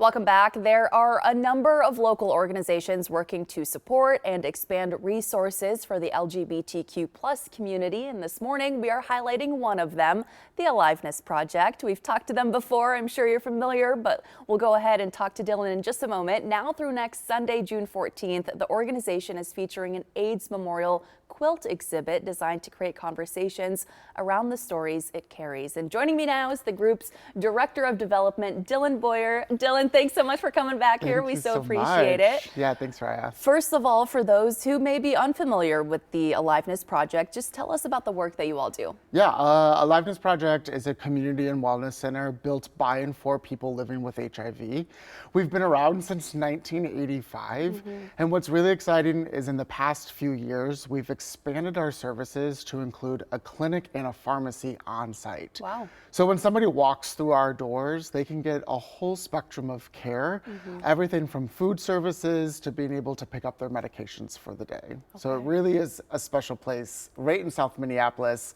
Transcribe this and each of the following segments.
Welcome back. There are a number of local organizations working to support and expand resources for the LGBTQ+ community, and this morning we are highlighting one of them, the Aliveness Project. We've talked to them before, I'm sure you're familiar, but we'll go ahead and talk to Dylan in just a moment. Now through next Sunday, June 14th, the organization is featuring an AIDS Memorial Quilt exhibit designed to create conversations around the stories it carries. And joining me now is the group's Director of Development, Dylan Boyer. Dylan, thanks so much for coming back here. We so appreciate it. Yeah, thanks for asking. First of all, for those who may be unfamiliar with the Aliveness Project, just tell us about the work that you all do. Yeah, Aliveness Project is a community and wellness center built by and for people living with HIV. We've been around since 1985, and what's really exciting is in the past few years, we've expanded our services to include a clinic and a pharmacy on site. Wow. So when somebody walks through our doors, they can get a whole spectrum of care, everything from food services to being able to pick up their medications for the day. Okay. So it really is a special place right in South Minneapolis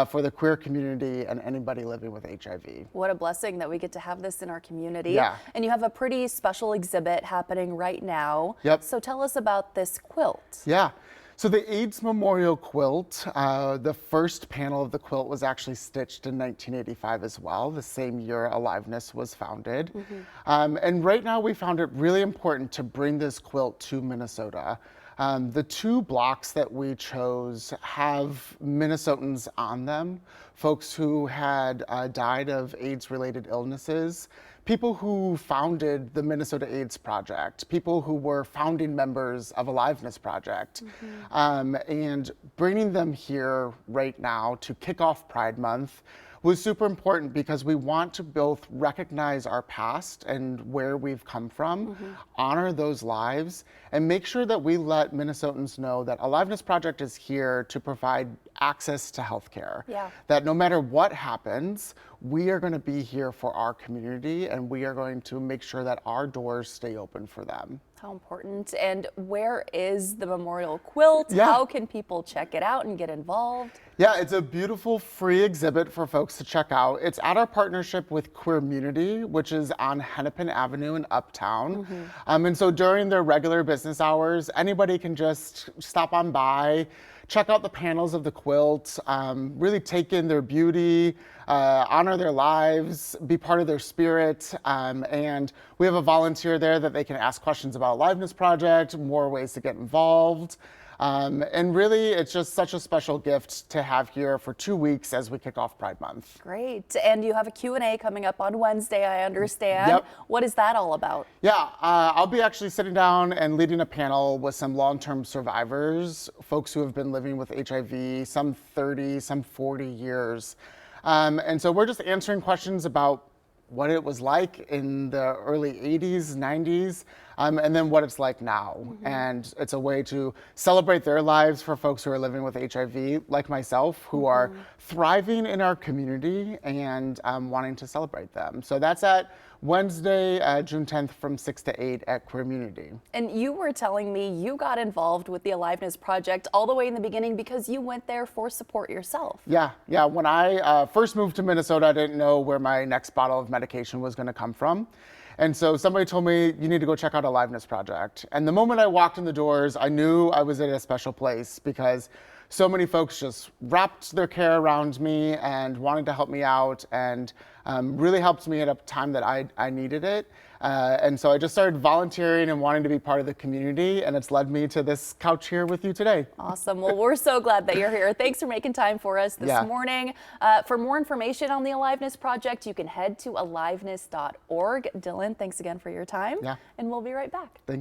for the queer community and anybody living with HIV. What a blessing that we get to have this in our community. Yeah. And you have a pretty special exhibit happening right now. Yep. So tell us about this quilt. Yeah. So the AIDS Memorial Quilt, the first panel of the quilt was actually stitched in 1985 as well, the same year Aliveness was founded. And right now we found it really important to bring this quilt to Minnesota. The two blocks that we chose have Minnesotans on them, folks who had died of AIDS-related illnesses, people who founded the Minnesota AIDS Project, people who were founding members of Aliveness Project. And bringing them here right now to kick off Pride Month was super important because we want to both recognize our past and where we've come from, honor those lives, and make sure that we let Minnesotans know that Aliveness Project is here to provide access to healthcare. Yeah. That no matter what happens, we are going to be here for our community and we are going to make sure that our doors stay open for them. How important. And where is the Memorial Quilt? Yeah. How can people check it out and get involved? Yeah, it's a beautiful free exhibit for folks to check out. It's at our partnership with Queermunity, which is on Hennepin Avenue in Uptown. And so during their regular business hours, anybody can just stop on by, check out the panels of the quilt, really take in their beauty, honor their lives, be part of their spirit. And we have a volunteer there that they can ask questions about Aliveness Project, more ways to get involved. And really, it's just such a special gift to have here for 2 weeks as we kick off Pride Month. Great. And you have a Q&A coming up on Wednesday, I understand. Yep. What is that all about? Yeah, I'll be actually sitting down and leading a panel with some long-term survivors, folks who have been living with HIV, some 30, some 40 years. And so we're just answering questions about what it was like in the early 80s, 90s, and then what it's like now. And it's a way to celebrate their lives for folks who are living with HIV, like myself, who are thriving in our community and wanting to celebrate them. So that's at Wednesday, June 10th from 6 to 8 at Queermunity. And you were telling me you got involved with the Aliveness Project all the way in the beginning because you went there for support yourself. Yeah. When I first moved to Minnesota, I didn't know where my next bottle of medication was going to come from. And so somebody told me, you need to go check out Aliveness Project. And the moment I walked in the doors, I knew I was at a special place because so many folks just wrapped their care around me and wanted to help me out and really helped me at a time that I needed it. And so I just started volunteering and wanting to be part of the community, and it's led me to this couch here with you today. Awesome. Well, we're so glad that you're here. Thanks for making time for us this morning. For more information on the Aliveness Project, you can head to aliveness.org. Dylan, thanks again for your time. Yeah. And we'll be right back. Thank you.